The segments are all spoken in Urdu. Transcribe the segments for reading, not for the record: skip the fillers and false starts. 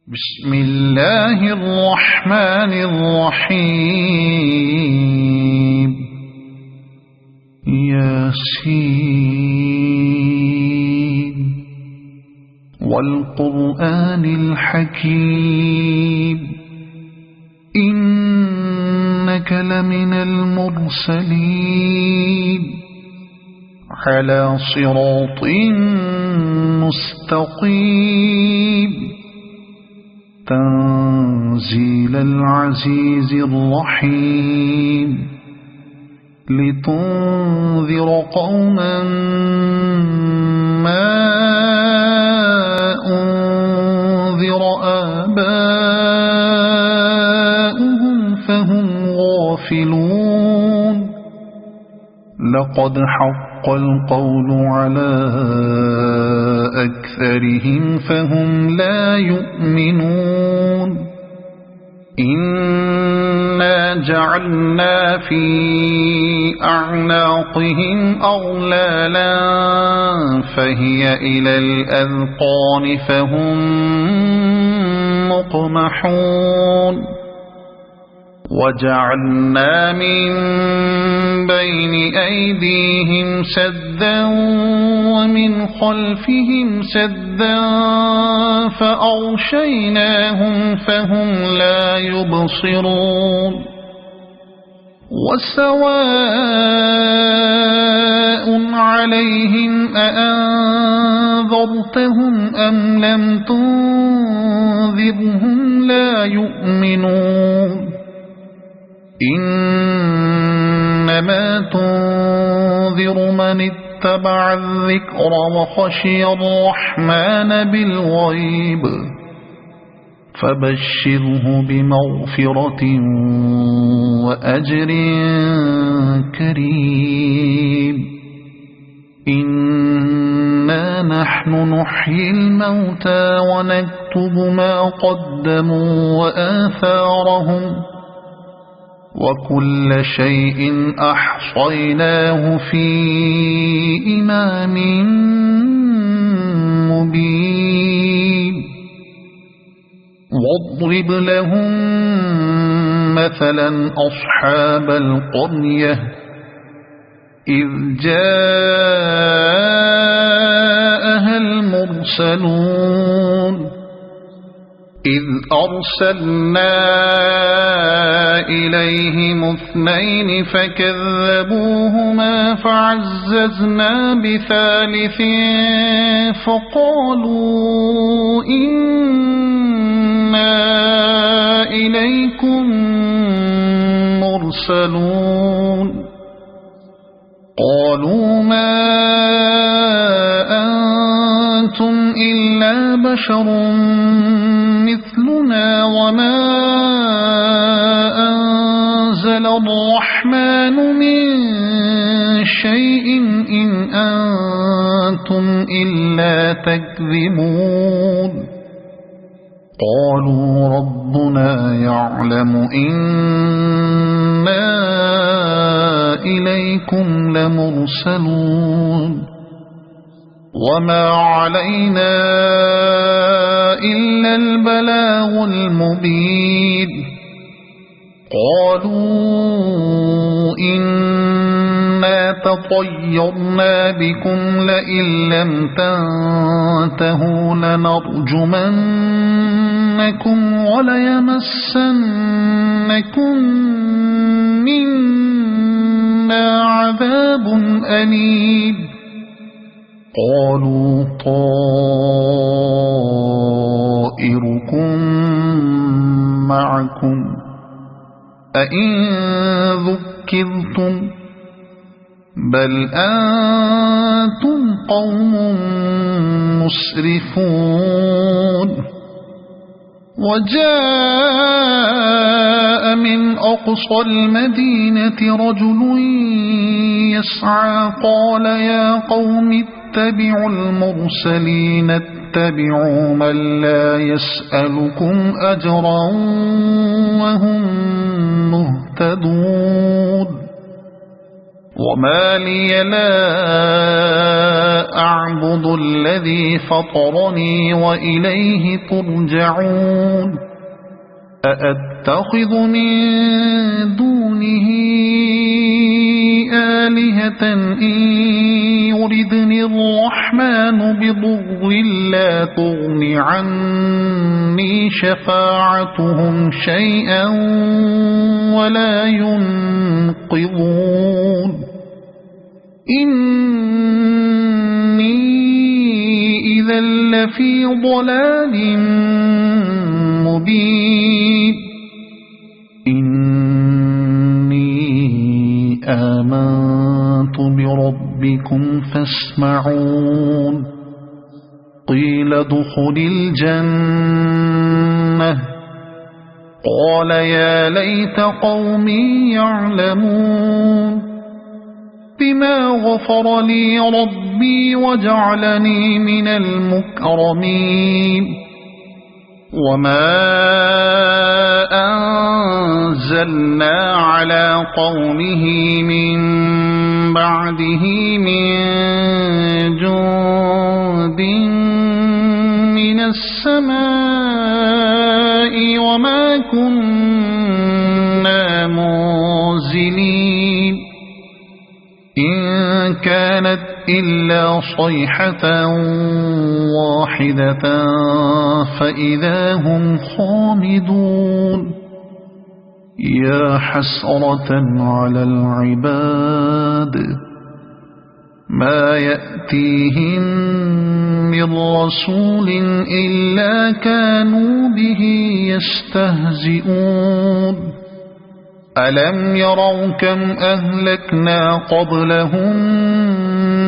بسم الله الرحمن الرحيم. ياسين والقرآن الحكيم إنك لمن المرسلين على صراط مستقيم تنزيل العزيز الرحيم لتنذر قوما ما أنذر آباؤهم فهم غافلون. لقد حق القول على أكثرهم فهم لا يؤمنون. إنا جعلنا في أعناقهم أغلالا فهي إلى الأذقان فهم مقمحون. وجعلنا من بين أيديهم سدا ومن خلفهم سدا فأغشيناهم فهم لا يبصرون. وسواء عليهم أأنذرتهم أم لم تنذرهم لا يؤمنون. إنما تنذر من اتبع الذكر وخشي الرحمن بالغيب فبشره بمغفرة وأجر كريم. إنا نحن نحيي الموتى ونكتب ما قدموا وآثارهم وكل شيء أحصيناه في إمام مبين. واضرب لهم مثلا أصحاب القرية إذ جاءها المرسلون إذ أرسلنا إليهم اثنين فكذبوهما فعززنا بثالث فقالوا إنا إليكم مرسلون. قالوا ما أنتم إلا بشر مثلنا وما أنزل الرحمن من شيء إن أنتم إلا تكذبون. قالوا ربنا يعلم إنا إليكم لمرسلون وما علينا إلا البلاغ المبين. قالوا إنا تطيرنا بكم لئن لم تنتهوا لنرجمنكم وليمسنكم منا عذاب أليم. قالوا طائركم معكم أئن ذكرتم بل أنتم قوم مسرفون. وجاء من أقصى المدينة رجل يسعى قال يا قوم اتبعوا المرسلين اتبعوا من لا يسألكم أجرا وهم مهتدون. وما لي لا أعبد الذي فطرني وإليه ترجعون أأتخذ من دونه آلهة إن يردني الرحمن بضر لا تغن عني شفاعتهم شيئا ولا ينقذون إني إذا لفي ضلال مبين إني آمنت بربكم فاسمعون قيل ادخل الجنة قال يا ليت قومي يعلمون بما غفر لي ربي وجعلني من المكرمين وما أنزلنا على قومه من بعده من جند من السماء وما كنا منزلين إن كانت إلا صيحة واحدة فإذا هم خامدون يا حسرة على العباد ما يأتيهم من رسول إلا كانوا به يستهزئون ألم يروا كم أهلكنا قبلهم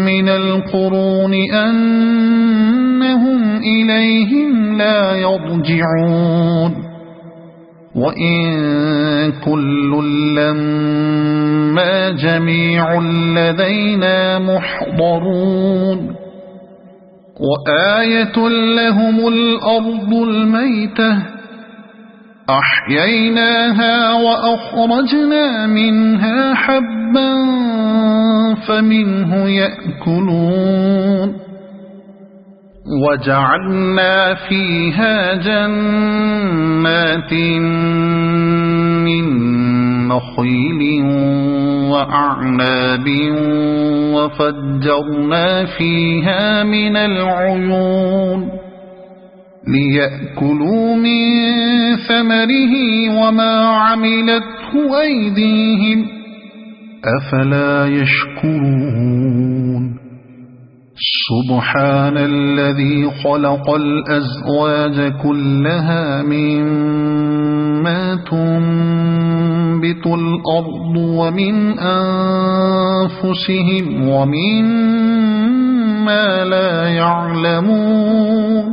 من القرون أنهم إليهم لا يرجعون وإن كل لما جميع لدينا محضرون وآية لهم الأرض الميتة أحييناها وأخرجنا منها حبا فمنه يأكلون وجعلنا فيها جنات من نخيل وأعناب وفجرنا فيها من العيون ليأكلوا من ثمره وما عملته أيديهم أفلا يشكرون سبحان الذي خلق الأزواج كلها مما تنبت الأرض ومن أنفسهم ومما لا يعلمون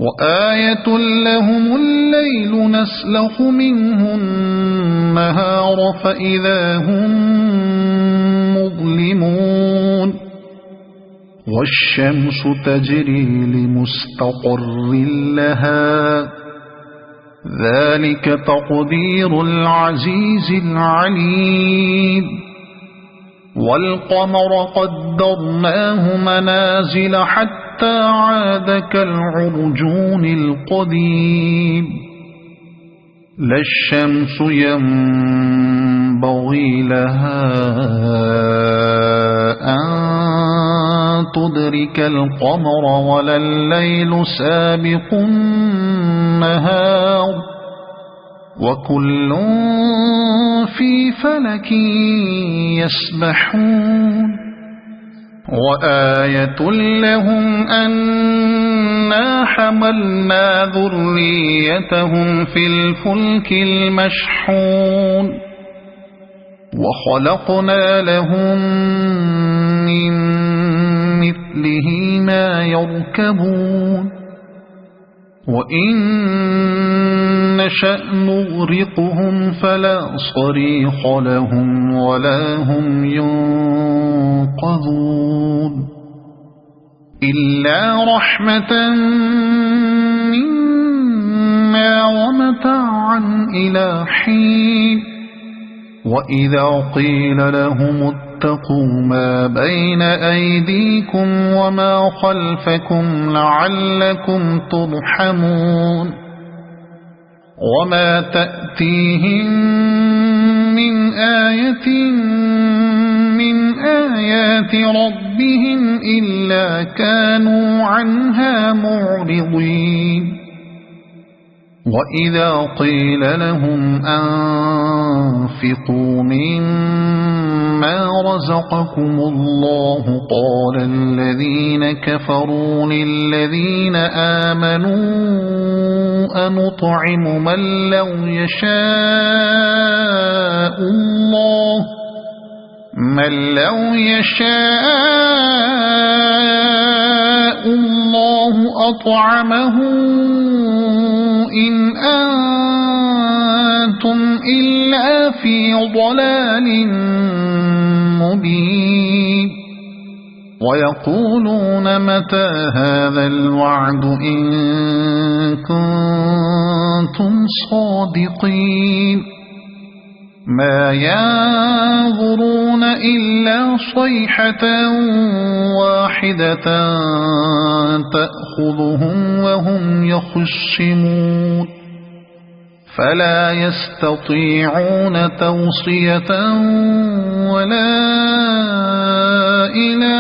وآية لهم الليل نسلخ منه النهار فإذا هم مظلمون والشمس تجري لمستقر لها ذلك تقدير العزيز العليم والقمر قدرناه منازل حتى عاد كالعرجون القديم لا الشمس ينبغي لها أن تدرك القمر ولا الليل سابق النهار وكل في فلك يسبحون وآية لهم أنا حملنا ذريتهم في الفلك المشحون وخلقنا لهم من مثله ما يركبون وإن نشأ نغرقهم فلا صريخ لهم ولا هم ينقذون إلا رحمة منا ومتاعا إلى حين وإذا قيل لهم اتقوا ما بين أيديكم وما خلفكم لعلكم ترحمون وما تأتيهم من آية من آيات ربهم إلا كانوا عنها معرضين وإذا قيل لهم أنفقوا مما رزقكم الله قال الذين كفروا للذين آمنوا أنطعم من لو يشاء الله أطعمه إن أنتم إلا في ضلال مبين ويقولون متى هذا الوعد إن كنتم صادقين ما ينظرون إلا صيحة واحدة تأخذهم وهم يخصمون فلا يستطيعون توصية ولا إلى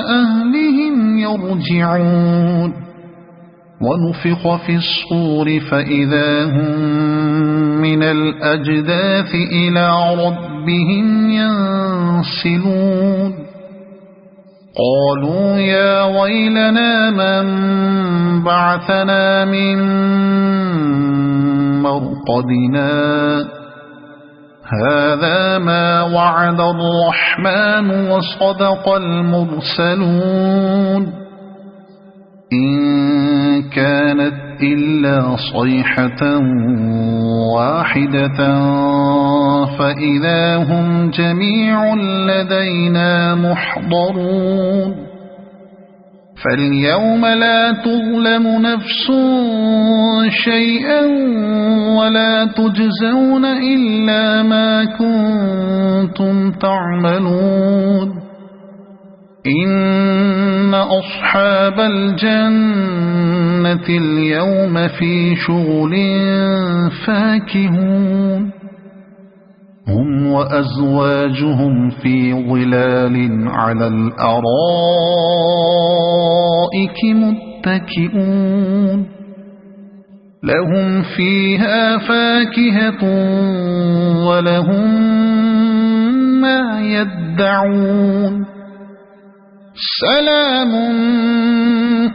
أهلهم يرجعون ونفخ في الصور فإذا هم من الأجداث إلى ربهم ينسلون قالوا يا ويلنا من بعثنا من مرقدنا هذا ما وعد الرحمن وصدق المرسلون إن كانت إلا صيحة واحدة فإذا هم جميع لدينا محضرون فاليوم لا تظلم نفس شيئا ولا تجزون إلا ما كنتم تعملون إن أصحاب الجنة اليوم في شغل فاكهون هم وأزواجهم في ظلال على الأرائك متكئون لهم فيها فاكهة ولهم ما يدعون سلام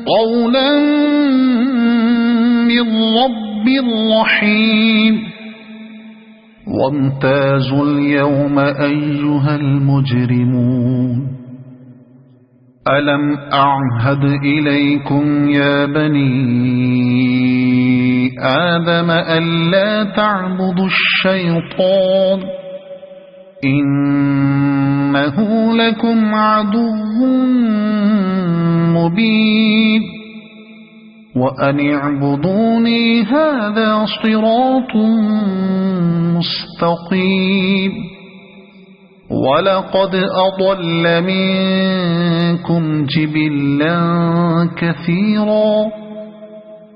قولا من رب رحيم وامتازوا اليوم أيها المجرمون ألم أعهد إليكم يا بني آدم ألا تعبدوا الشيطان إنه لكم عدو مبين وأن اعبدوني هذا صراط مستقيم ولقد أضل منكم جبلا كثيرا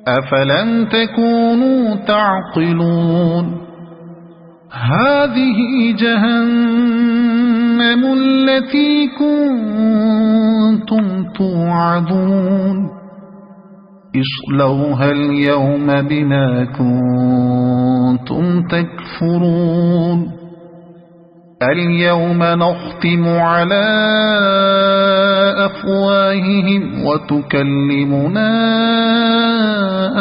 أفلم تكونوا تعقلون هذه جهنم التي كنتم توعدون اصلوها اليوم بما كنتم تكفرون اليوم نختم على أفواههم وتكلمنا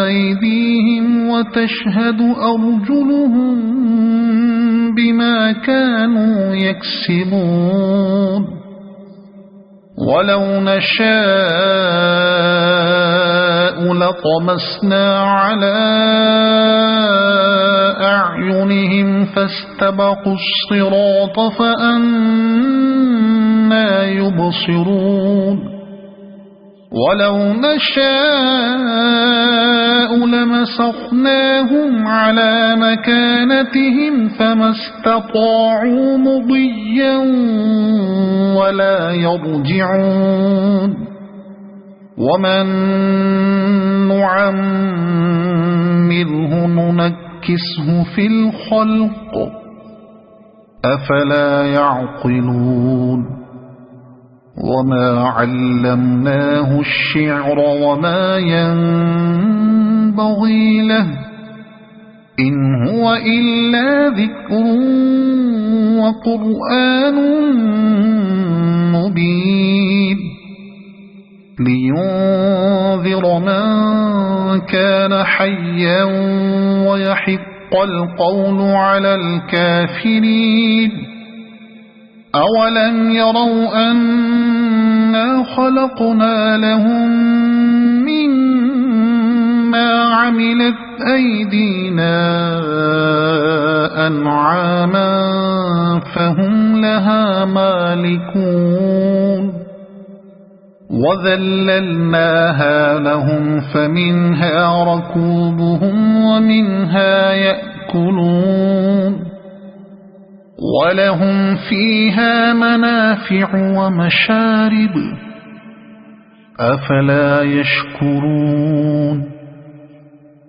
أيديهم وتشهد أرجلهم بما كانوا يكسبون ولو نشاء لطمسنا على أعينهم فاستبقوا الصراط فأنى يبصرون ولو نشاء لمسخناهم فنسخناهم على مكانتهم فما استطاعوا مضيا ولا يرجعون ومن نعمره ننكسه في الخلق أفلا يعقلون وما علمناه الشعر وما ينبغي له إن هو إلا ذكر وقرآن مبين لينذر من كان حيا ويحق القول على الكافرين أولم يروا أنا خلقنا لهم مما عملت أيدينا أنعاما فهم لها مالكون وذللناها لهم فمنها ركوبهم ومنها يأكلون ولهم فيها منافع ومشارب أفلا يشكرون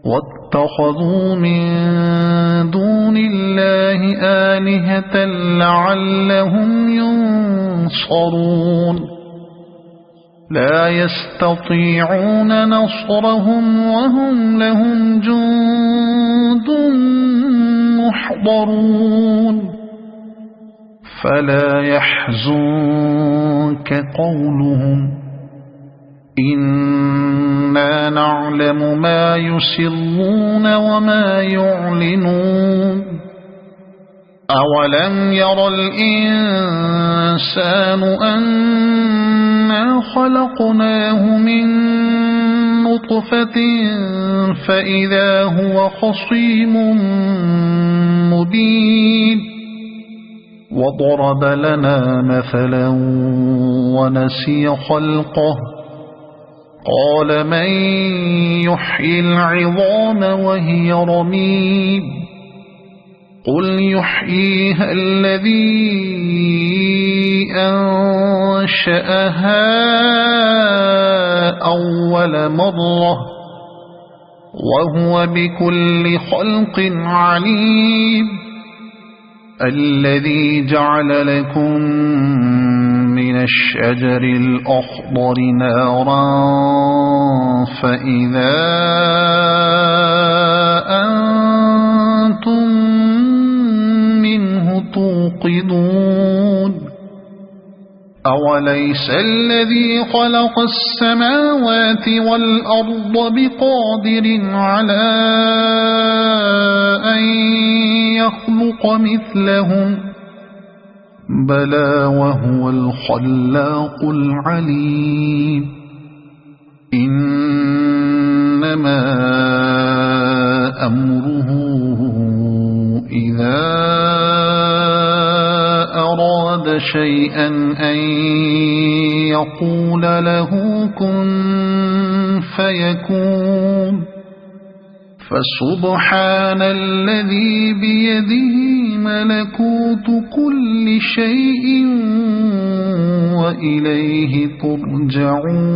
واتخذوا من دون الله آلهة لعلهم ينصرون لا يستطيعون نصرهم وهم لهم جند محضرون فلا يحزنك قولهم إنا نعلم ما يسرون وما يعلنون أولم ير الإنسان أنا خلقناه من نطفة فإذا هو خصيم مبين وضرب لنا مثلا ونسي خلقه قال من يحيي العظام وهي رميم قل يحييها الذي أنشأها أول مرة وهو بكل خلق عليم الذي جعل لكم من الشجر الأخضر نارا فإذا أنتم منه توقدون أوليس الذي خلق السماوات والأرض بقادر على أن يخلق مثلهم بلى وهو الخلاق العليم إنما أمره إذا أراد شيئا أن يقول له كن فيكون فسبحان الذي بيده ملكوت كل شيء وإليه ترجعون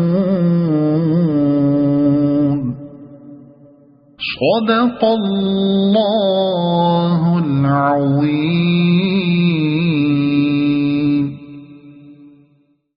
صدق الله العظيم.